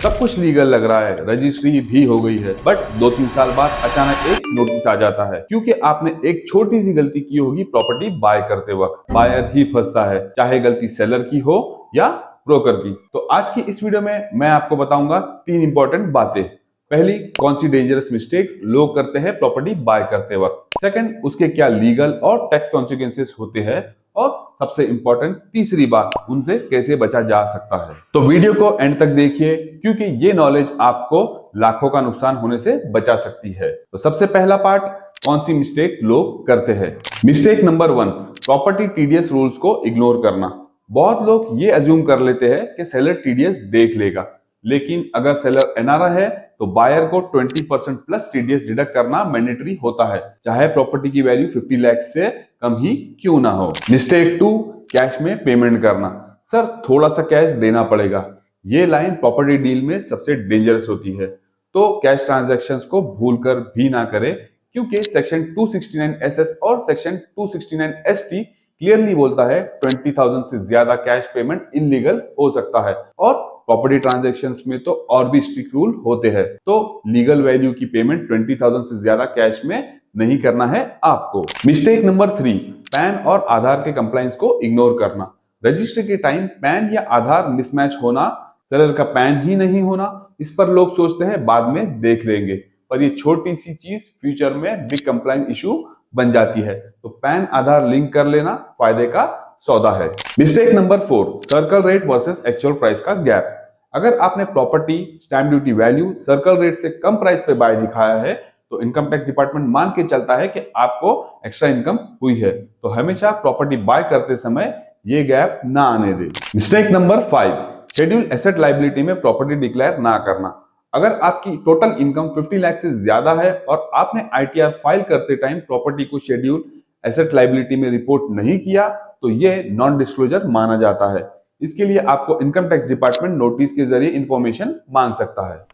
सब कुछ लीगल लग रहा है, रजिस्ट्री भी हो गई है, बट 2-3 साल बाद अचानक एक नोटिस आ जाता है क्योंकि आपने एक छोटी सी गलती की होगी प्रॉपर्टी बाय करते वक्त। बायर ही फंसता है, चाहे गलती सेलर की हो या ब्रोकर की। तो आज की इस वीडियो में मैं आपको बताऊंगा 3 इंपॉर्टेंट बातें। पहली, कौन सी डेंजरस मिस्टेक्स लोग करते हैं प्रॉपर्टी बाय करते वक्त। सेकंड, उसके क्या लीगल और टैक्स कॉन्सिक्वेंसेस होते हैं। और सबसे इंपॉर्टेंट तीसरी बात, उनसे कैसे बचा जा सकता है। तो वीडियो को एंड तक देखिए क्योंकि ये नॉलेज आपको लाखों का नुकसान होने से बचा सकती है। तो सबसे पहला पार्ट, कौन सी मिस्टेक लोग करते हैं। Mistake number 1, property TDS rules को इग्नोर करना। बहुत लोग ये अज्यूम कर लेते हैं कि सेलर टीडीएस देख लेगा, लेकिन अगर सेलर एनआरआई है तो बायर को 20% प्लस टीडीएस डिडक्ट करना मैंडेटरी होता है, चाहे प्रॉपर्टी की वैल्यू 50 लाख से कम ही क्यों ना हो। मिस्टेक 2, कैश में पेमेंट करना। सर थोड़ा सा कैश देना पड़ेगा, ये लाइन प्रॉपर्टी डील में सबसे डेंजरस होती है। तो कैश ट्रांजैक्शंस को भूलकर भी ना करें क्योंकि सेक्शन 269 एसएस और सेक्शन 269 एसटी क्लियरली बोलता है 20,000 से ज्यादा कैश पेमेंट इलीगल हो सकता है। और प्रॉपर्टी ट्रांजैक्शंस में तो और भी स्ट्रिक्ट रूल होते हैं। तो लीगल वैल्यू की पेमेंट 20,000 से ज्यादा कैश में नहीं करना है आपको। मिस्टेक नंबर 3, पैन और आधार के कंप्लायंस को इग्नोर करना। रजिस्ट्री के टाइम पैन या आधार मिसमैच होना, सेलर का पैन ही नहीं होना, इस पर लोग सोचते हैं बाद में देख लेंगे, पर ये छोटी सी चीज फ्यूचर में बिग कंप्लायंस इशू बन जाती है। तो पैन आधार लिंक कर लेना फायदे का सौदा है। Mistake number 4, circle rate versus actual price का गैप। अगर आपने property stamp duty value circle rate से कम प्राइस पे बाय दिखाया है तो इनकम टैक्स डिपार्टमेंट मान के चलता है कि आपको एक्स्ट्रा इनकम हुई है। तो हमेशा प्रॉपर्टी बाय करते समय ये गैप ना आने दे। Mistake number 5, schedule asset liability में प्रॉपर्टी डिक्लेयर ना करना। अगर आपकी टोटल इनकम 50 लाख से ज्यादा है और आपने आईटीआर फाइल करते टाइम प्रॉपर्टी को शेड्यूल एसेट लायबिलिटी में रिपोर्ट नहीं किया तो ये नॉन डिस्क्लोजर माना जाता है। इसके लिए आपको इनकम टैक्स डिपार्टमेंट नोटिस के जरिए इंफॉर्मेशन मांग सकता है।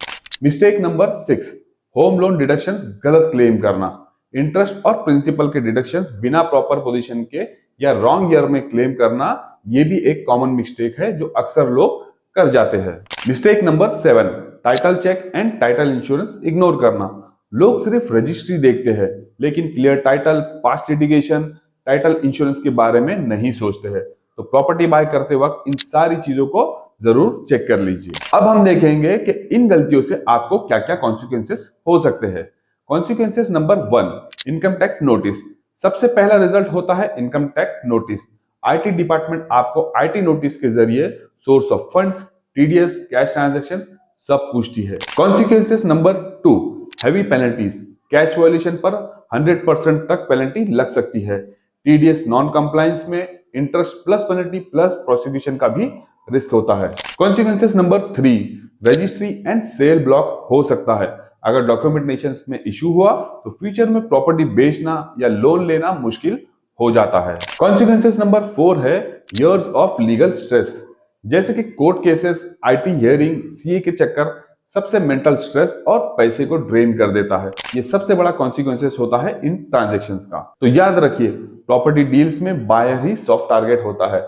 Mistake number 6, home loan deductions गलत क्लेम करना। इंटरेस्ट और प्रिंसिपल के डिडक्शंस बिना प्रॉपर पोजीशन के या रॉन्ग ईयर में क्लेम करना, ये भी एक कॉमन मिस्टेक है जो अक्सर लोग कर जाते हैं। Mistake number 7, title check and title insurance ignore करना। लोग सिर्फ रजिस्ट्री देखते हैं लेकिन clear title, past litigation, title insurance के बारे में नहीं सोचते हैं। तो प्रॉपर्टी बाय करते वक्त इन सारी चीजों को जरूर चेक कर लीजिए। अब हम देखेंगे कि इन गलतियों से आपको क्या क्या कॉन्सिक्वेंसेस हो सकते हैं। Consequences number 1, income tax notice. सबसे पहला रिजल्ट होता है income tax notice. IT department आपको आईटी नोटिस के जरिए source of funds, TDS, cash transaction सब पूछती है। Consequences number 2, heavy penalties. Cash violation पर 100% तक पेनल्टी लग सकती है। टीडीएस नॉन कंप्लायंस में interest plus penalty plus prosecution का भी रिस्क होता है। Consequences number 3, registry and sale block हो सकता है। अगर डॉक्यूमेंटेशन में इशू हुआ तो फ्यूचर में प्रॉपर्टी बेचना या लोन लेना मुश्किल हो जाता है। कॉन्सिक्वेंसेस नंबर 4 है इयर्स ऑफ लीगल स्ट्रेस, जैसे कि court cases, IT hearing, CA के चक्कर सबसे मेंटल स्ट्रेस और पैसे को ड्रेन कर देता है। ये सबसे बड़ा कॉन्सिक्वेंसेस होता है इन ट्रांजैक्शंस का। तो याद रखिए, प्रॉपर्टी डील्स में बायर ही सॉफ्ट टारगेट होता है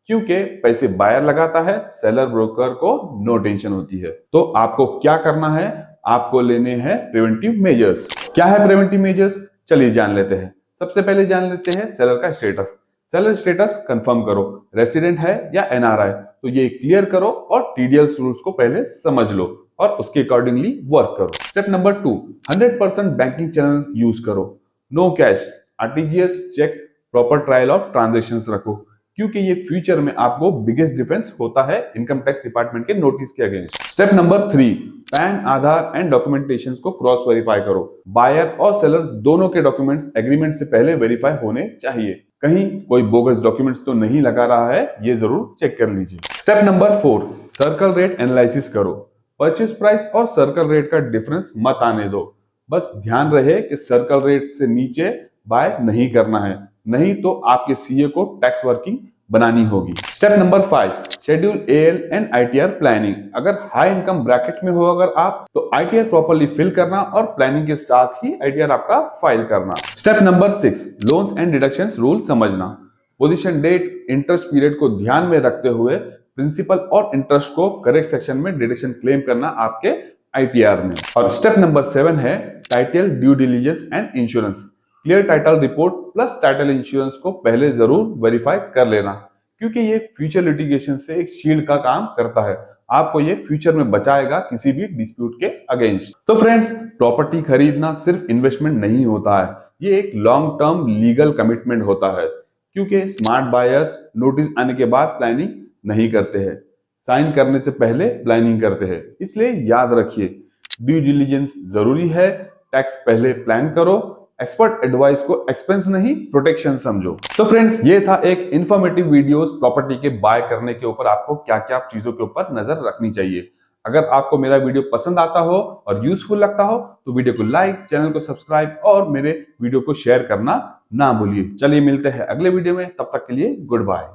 क्योंकि पैसे बायर लगाता है, सेलर ब्रोकर को नो टेंशन होती है। तो आपको क्या करना है, आपको लेने हैं प्रिवेंटिव मेजर्स। क्या है प्रिवेंटिव मेजर्स, चलिए जान लेते हैं। सबसे पहले जान लेते हैं सेलर का स्टेटस। सेलर स्टेटस कंफर्म करो, रेसिडेंट है या एनआरआई, तो ये क्लियर करो और टीडीएस रूल्स को पहले समझ लो और उसके अकॉर्डिंगली वर्क करो। Step number 2, 100% banking channel use करो। No cash, RTGS, cheque, proper trial of transactions रखो क्योंकि ये फ्यूचर में आपको बिगेस्ट डिफेंस होता है इनकम टैक्स डिपार्टमेंट के नोटिस के against. Step number 3, pan, Aadhaar and documentation को क्रॉस वेरीफाई करो। बायर और सेलर्स दोनों के डॉक्यूमेंट्स एग्रीमेंट से पहले वेरीफाई होने चाहिए। कहीं कोई बोगस डॉक्यूमेंट्स तो नहीं लगा रहा है, ये जरूर चेक कर लीजिए। Step number 4, circle rate analysis करो। परचेज प्राइस और सर्कल रेट का डिफरेंस मत आने दो। बस ध्यान रहे कि सर्कल रेट से नीचे बाय नहीं करना है, नहीं तो आपके सीए को टैक्स वर्किंग बनानी होगी। Step number 5, schedule AL and ITR planning. अगर हाई इनकम ब्रैकेट में हो अगर आप, तो आईटीआर प्रॉपर्ली फिल करना और प्लानिंग के साथ ही आईटीआर आपका फाइल करना। Step number 6, loans and deductions rule समझना। पोजीशन डेट, इंटरेस्ट पीरियड को ध्यान में रखते हुए प्रिंसिपल और इंटरेस्ट को करेक्ट सेक्शन में डिडक्शन क्लेम करना आपके आईटीआर में। और स्टेप नंबर 7 है title due diligence and insurance. Clear title report plus title insurance को पहले जरूर वेरीफाई कर लेना, क्योंकि ये फ्यूचर लिटिगेशन से एक शील्ड का काम करता है। आपको ये फ्यूचर में बचाएगा किसी भी डिस्प्यूट के अगेंस्ट। तो फ्रेंड्स, प्रॉपर्टी खरीदना सिर्फ इन्वेस्टमेंट नहीं होता है, ये एक लॉन्ग टर्म लीगल कमिटमेंट होता है। क्योंकि स्मार्ट बायर्स नोटिस आने के बाद प्लानिंग नहीं करते हैं, साइन करने से पहले प्लानिंग करते हैं। इसलिए याद रखिए, ड्यू डिलिजेंस जरूरी है, टैक्स पहले प्लान करो, एक्सपर्ट एडवाइस को एक्सपेंस नहीं प्रोटेक्शन समझो। तो फ्रेंड्स, ये था एक इंफॉर्मेटिव वीडियोस प्रॉपर्टी के बाय करने के ऊपर आपको क्या क्या चीजों के ऊपर नजर रखनी चाहिए। अगर आपको मेरा वीडियो पसंद आता हो और यूजफुल लगता हो तो वीडियो को लाइक, चैनल को सब्सक्राइब और मेरे वीडियो को शेयर करना ना भूलिए। चलिए मिलते हैं अगले वीडियो में, तब तक के लिए गुड बाय।